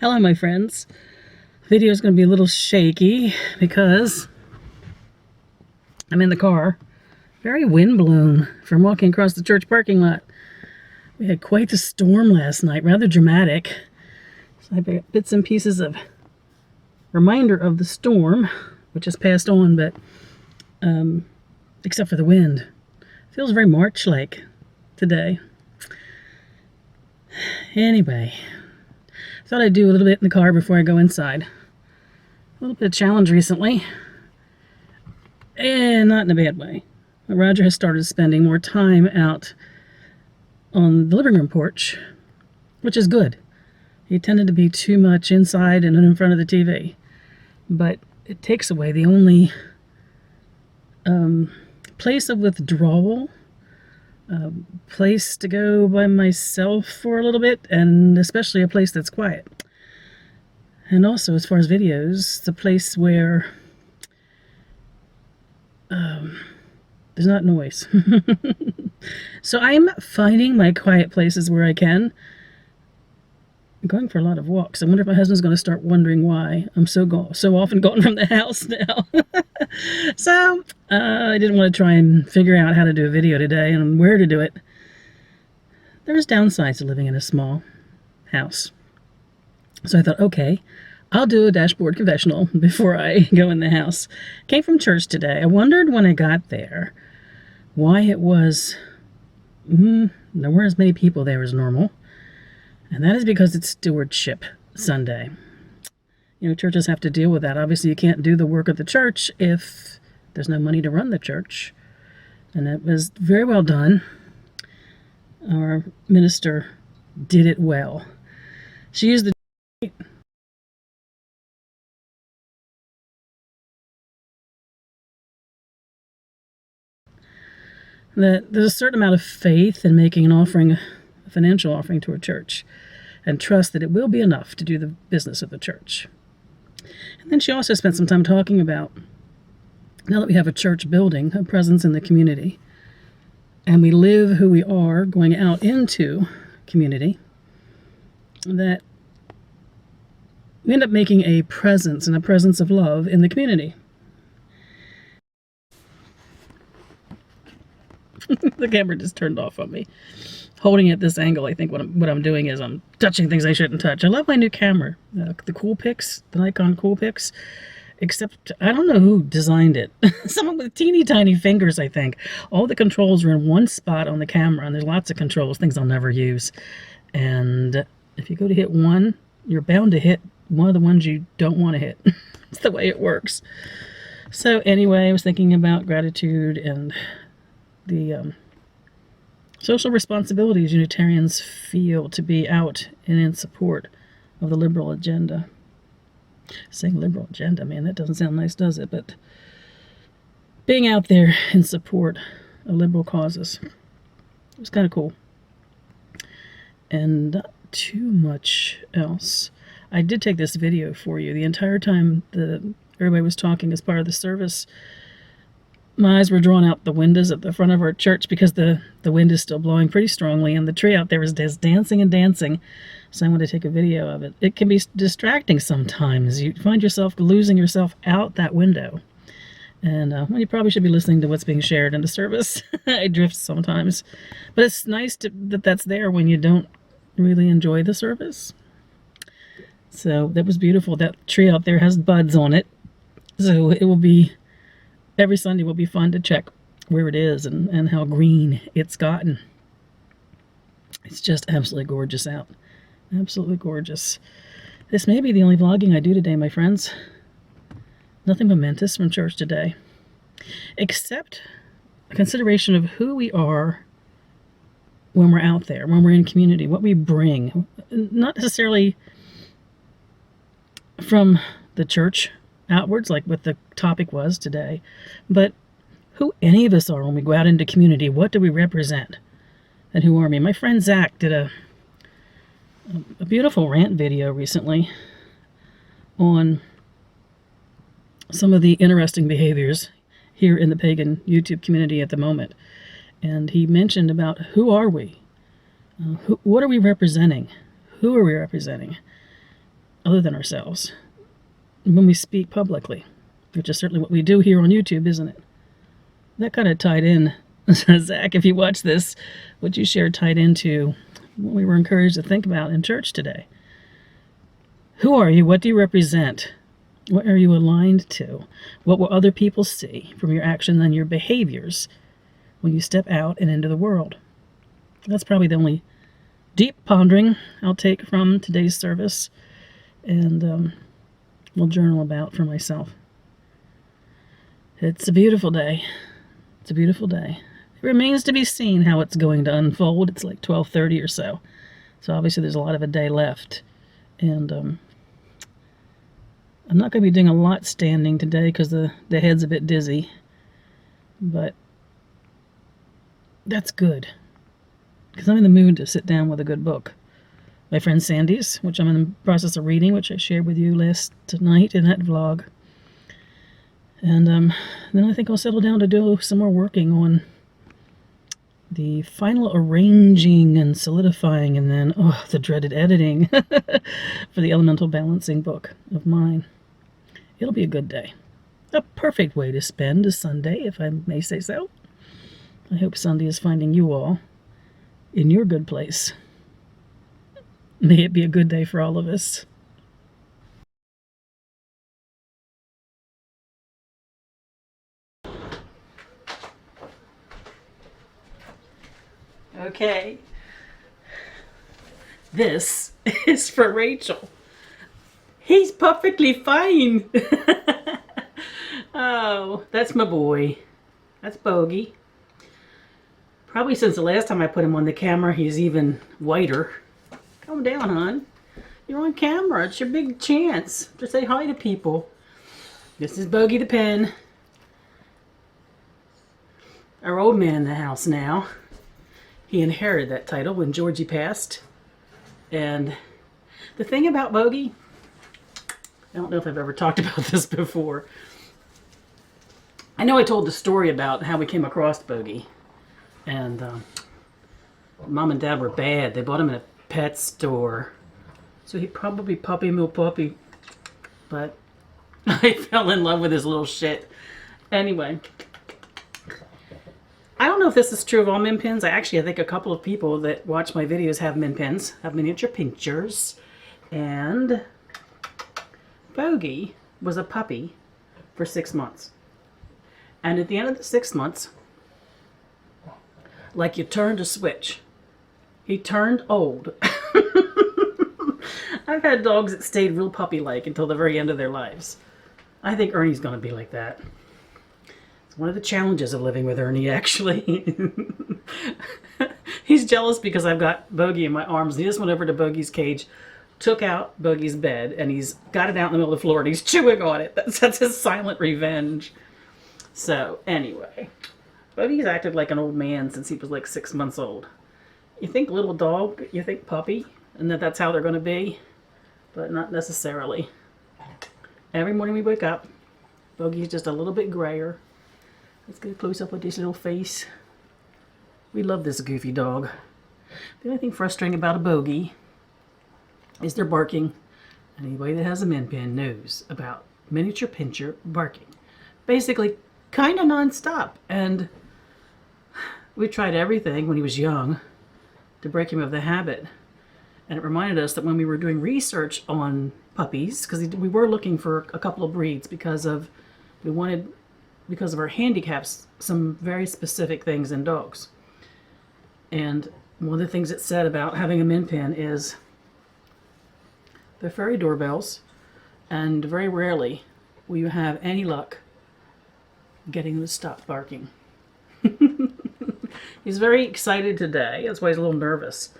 Hello, my friends. Video is going to be a little shaky because I'm in the car. Very windblown from walking across the church parking lot. We had quite the storm last night, rather dramatic. So I have bits and pieces of reminder of the storm, which has passed on, but except for the wind. Feels very March-like today. Anyway, thought I'd do a little bit in the car before I go inside. A little bit of challenge recently, and not in a bad way. Roger has started spending more time out on the living room porch, which is good. He tended to be too much inside and in front of the TV, but it takes away the only place of withdrawal, place to go by myself for a little bit, and especially a place that's quiet. And also, as far as videos, the place where there's not noise. So I'm finding my quiet places where I can. I'm going for a lot of walks. I wonder if my husband's going to start wondering why I'm so often gone from the house now. So I didn't want to try and figure out how to do a video today and where to do it. There's downsides to living in a small house. So I thought, okay, I'll do a dashboard confessional before I go in the house. Came from church today. I wondered when I got there why it was, there weren't as many people there as normal. And that is because it's Stewardship Sunday. You know, churches have to deal with that. Obviously, you can't do the work of the church if there's no money to run the church. And it was very well done. Our minister did it well. She used the that there's a certain amount of faith in making an offering, a financial offering to a church, and trust that it will be enough to do the business of the church. And then she also spent some time talking about, now that we have a church building, a presence in the community, and we live who we are going out into community, that we end up making a presence and a presence of love in the community. The camera just turned off on me. Holding it at this angle, I think what I'm doing is I'm touching things I shouldn't touch. I love my new camera, the Coolpix, the Nikon Coolpix, except I don't know who designed it. Someone with teeny tiny fingers, I think. All the controls are in one spot on the camera, and there's lots of controls, things I'll never use. And if you go to hit one, you're bound to hit one of the ones you don't want to hit. It's the way it works. So anyway, I was thinking about gratitude and the social responsibilities Unitarians feel to be out and in support of the liberal agenda. Saying liberal agenda, man, that doesn't sound nice, does it? But being out there in support of liberal causes. It was kind of cool. And not too much else. I did take this video for you. The entire time everybody was talking as part of the service, my eyes were drawn out the windows at the front of our church because the wind is still blowing pretty strongly, and the tree out there is just dancing and dancing. So I wanted to take a video of it. It can be distracting sometimes. You find yourself losing yourself out that window. And well, you probably should be listening to what's being shared in the service. I drift sometimes. But it's nice that that's there when you don't really enjoy the service. So that was beautiful. That tree out there has buds on it. So it will be... Every Sunday will be fun to check where it is and how green it's gotten. It's just absolutely gorgeous out. Absolutely gorgeous. This may be the only vlogging I do today, my friends. Nothing momentous from church today. Except a consideration of who we are when we're out there, when we're in community, what we bring. Not necessarily from the church outwards, like what the topic was today, but who any of us are when we go out into community. What do we represent? And who are we? My friend Zach did a beautiful rant video recently on some of the interesting behaviors here in the pagan YouTube community at the moment. And he mentioned about who are we? What are we representing? Who are we representing? other than ourselves when we speak publicly, which is certainly what we do here on YouTube, isn't it? That kind of tied in, Zach, if you watch this, what you shared tied into what we were encouraged to think about in church today. Who are you? What do you represent? What are you aligned to? What will other people see from your actions and your behaviors when you step out and into the world? That's probably the only deep pondering I'll take from today's service, and will journal about for myself. It's a beautiful day. It's a beautiful day. It remains to be seen how it's going to unfold. It's like 12:30 or so. So obviously there's a lot of a day left. And I'm not going to be doing a lot standing today because the head's a bit dizzy. But that's good. Because I'm in the mood to sit down with a good book. My friend Sandy's, which I'm in the process of reading, which I shared with you last night in that vlog. And then I think I'll settle down to do some more working on the final arranging and solidifying, and then, the dreaded editing for the elemental balancing book of mine. It'll be a good day. A perfect way to spend a Sunday, if I may say so. I hope Sunday is finding you all in your good place. May it be a good day for all of us. Okay. This is for Rachel. He's perfectly fine. Oh, that's my boy. That's Bogey. Probably since the last time I put him on the camera, he's even whiter. Calm down, hon. You're on camera. It's your big chance to say hi to people. This is Bogey the Pen. Our old man in the house now. He inherited that title when Georgie passed. And the thing about Bogey, I don't know if I've ever talked about this before. I know I told the story about how we came across Bogey. And Mom and Dad were bad. They bought him in a pet store. So he probably puppy mill puppy. But I fell in love with his little shit. Anyway. I don't know if this is true of all min pins. I think a couple of people that watch my videos have min pins, have miniature pinchers. And Bogey was a puppy for 6 months. And at the end of the 6 months, like you turned a switch, he turned old. I've had dogs that stayed real puppy-like until the very end of their lives. I think Ernie's going to be like that. It's one of the challenges of living with Ernie, actually. He's jealous because I've got Bogey in my arms. He just went over to Bogey's cage, took out Bogey's bed, and he's got it out in the middle of the floor, and he's chewing on it. That's his silent revenge. So, anyway. Bogey's acted like an old man since he was like 6 months old. You think little dog, you think puppy, and that's how they're going to be, but not necessarily. Every morning we wake up, Bogey's just a little bit grayer. Let's get a close-up of his little face. We love this goofy dog. The only thing frustrating about a Bogey is their barking. Anybody that has a min pin knows about miniature pincher barking. Basically, kind of non-stop. And we tried everything when he was young to break him of the habit. And it reminded us that when we were doing research on puppies, because we were looking for a couple of breeds because of our handicaps, some very specific things in dogs. And one of the things it said about having a min pin is they're fairy doorbells, and very rarely will you have any luck getting them to stop barking. He's very excited today. That's why he's a little nervous,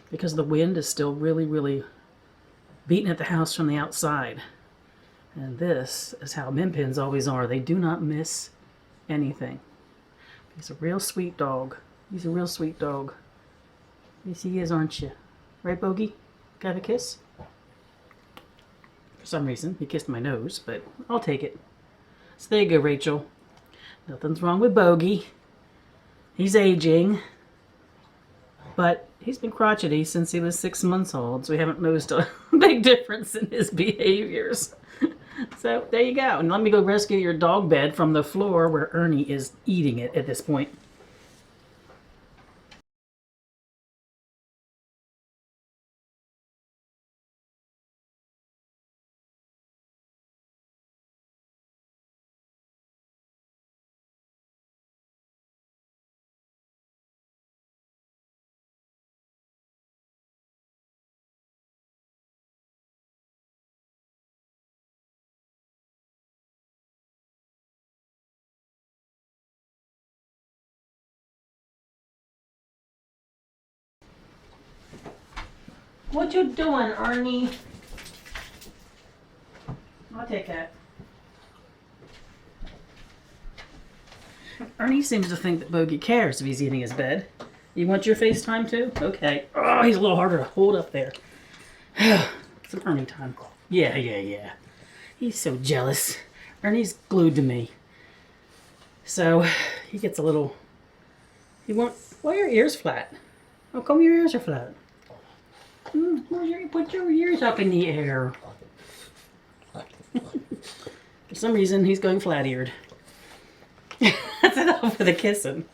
because the wind is still really, really beating at the house from the outside. And this is how min pins always are. They do not miss anything. He's a real sweet dog. He's a real sweet dog. Yes, he is, aren't you? Right, Bogey? Can I have a kiss? For some reason, he kissed my nose, but I'll take it. So there you go, Rachel. Nothing's wrong with Bogey. He's aging. But he's been crotchety since he was 6 months old, so we haven't noticed a big difference in his behaviors. So there you go. And let me go rescue your dog bed from the floor where Ernie is eating it at this point. What you doing, Ernie? I'll take that. Ernie seems to think that Bogey cares if he's eating his bed. You want your FaceTime too? Okay. Oh, he's a little harder to hold up there. Some Ernie time. Yeah. He's so jealous. Ernie's glued to me. So he gets a little... He won't... Why are your ears flat? How come your ears are flat? Put your ears up in the air. For some reason, he's going flat-eared. That's enough for the kissing.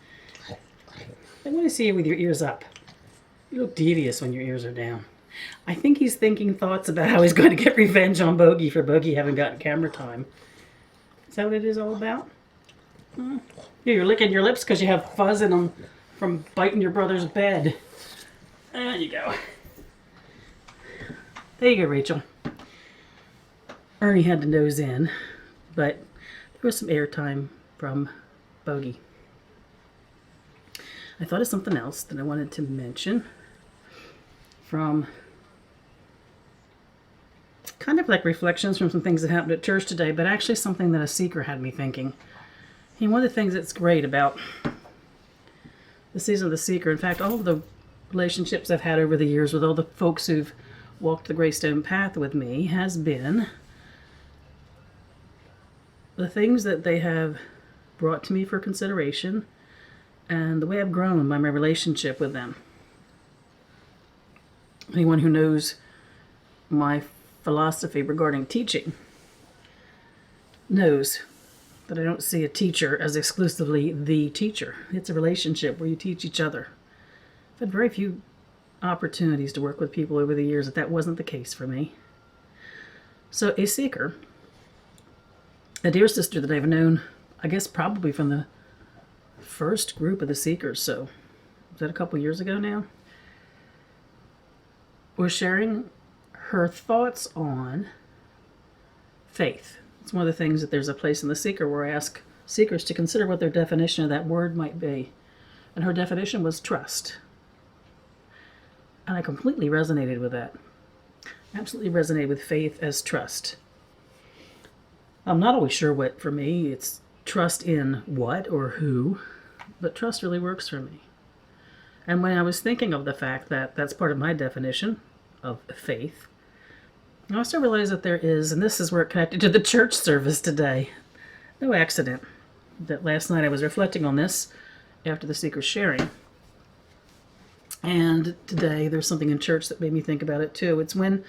I want to see you with your ears up. You look devious when your ears are down. I think he's thinking thoughts about how he's going to get revenge on Bogey for Bogey having gotten camera time. Is that what it is all about? You're licking your lips because you have fuzz in them from biting your brother's bed. There you go. There you go, Rachel. Ernie had to nose in, but there was some airtime from Bogey. I thought of something else that I wanted to mention from kind of like reflections from some things that happened at church today, but actually something that a seeker had me thinking. And one of the things that's great about the season of the seeker, in fact, all of the relationships I've had over the years with all the folks who've walked the Greystone path with me, has been the things that they have brought to me for consideration and the way I've grown by my relationship with them. Anyone who knows my philosophy regarding teaching knows that I don't see a teacher as exclusively the teacher. It's a relationship where you teach each other. I've had very few opportunities to work with people over the years that wasn't the case for me. So a seeker, a dear sister that I've known, I guess probably from the first group of the seekers, so was that a couple years ago now, was sharing her thoughts on faith. It's one of the things that there's a place in the seeker where I ask seekers to consider what their definition of that word might be. And her definition was trust. And I completely resonated with that. Absolutely resonated with faith as trust. I'm not always sure what, for me, it's trust in what or who, but trust really works for me. And when I was thinking of the fact that that's part of my definition of faith, I also realized that there is, and this is where it connected to the church service today, no accident, that last night I was reflecting on this after the seeker's sharing. And today there's something in church that made me think about it too. It's when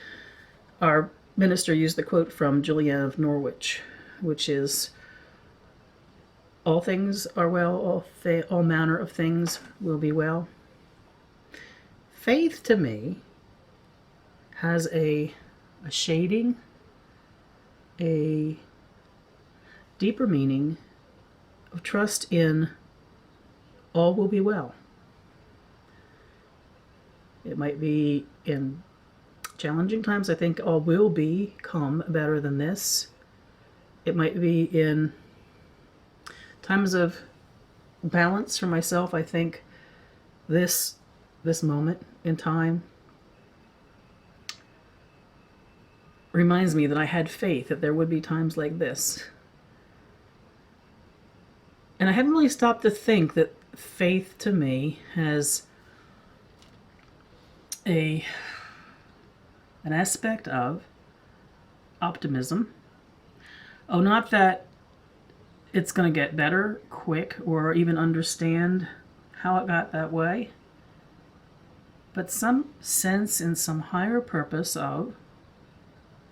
our minister used the quote from Julian of Norwich, which is, all things are well, all manner of things will be well. Faith to me has a shading, a deeper meaning of trust in all will be well. It might be in challenging times, I think all will become better than this. It might be in times of balance for myself. I think this moment in time reminds me that I had faith that there would be times like this. And I hadn't really stopped to think that faith to me has an aspect of optimism. Oh, not that it's going to get better quick or even understand how it got that way, but some sense in some higher purpose of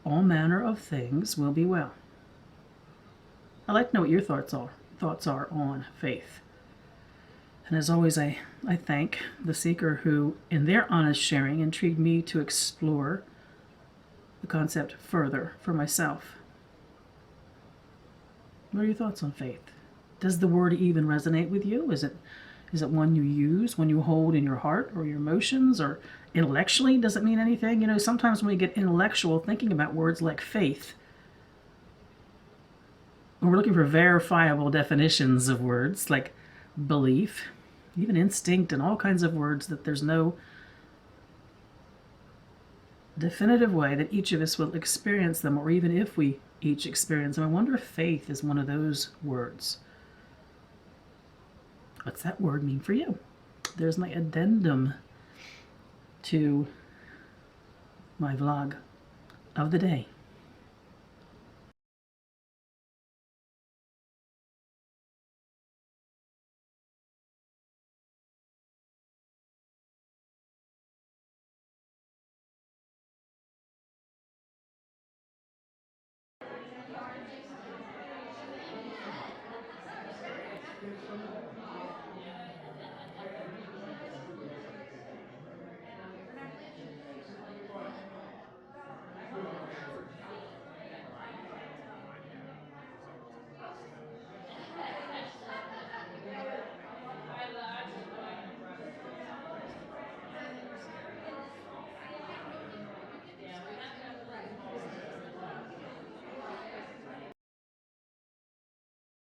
all manner of things will be well. I'd like to know what your thoughts are on faith. And as always, I thank the seeker who, in their honest sharing, intrigued me to explore the concept further for myself. What are your thoughts on faith? Does the word even resonate with you? Is it one you use, one you hold in your heart or your emotions, or intellectually? Does it mean anything? You know, sometimes when we get intellectual thinking about words like faith, when we're looking for verifiable definitions of words like belief, even instinct, and all kinds of words that there's no definitive way that each of us will experience them, or even if we each experience them. I wonder if faith is one of those words. What's that word mean for you? There's my addendum to my vlog of the day.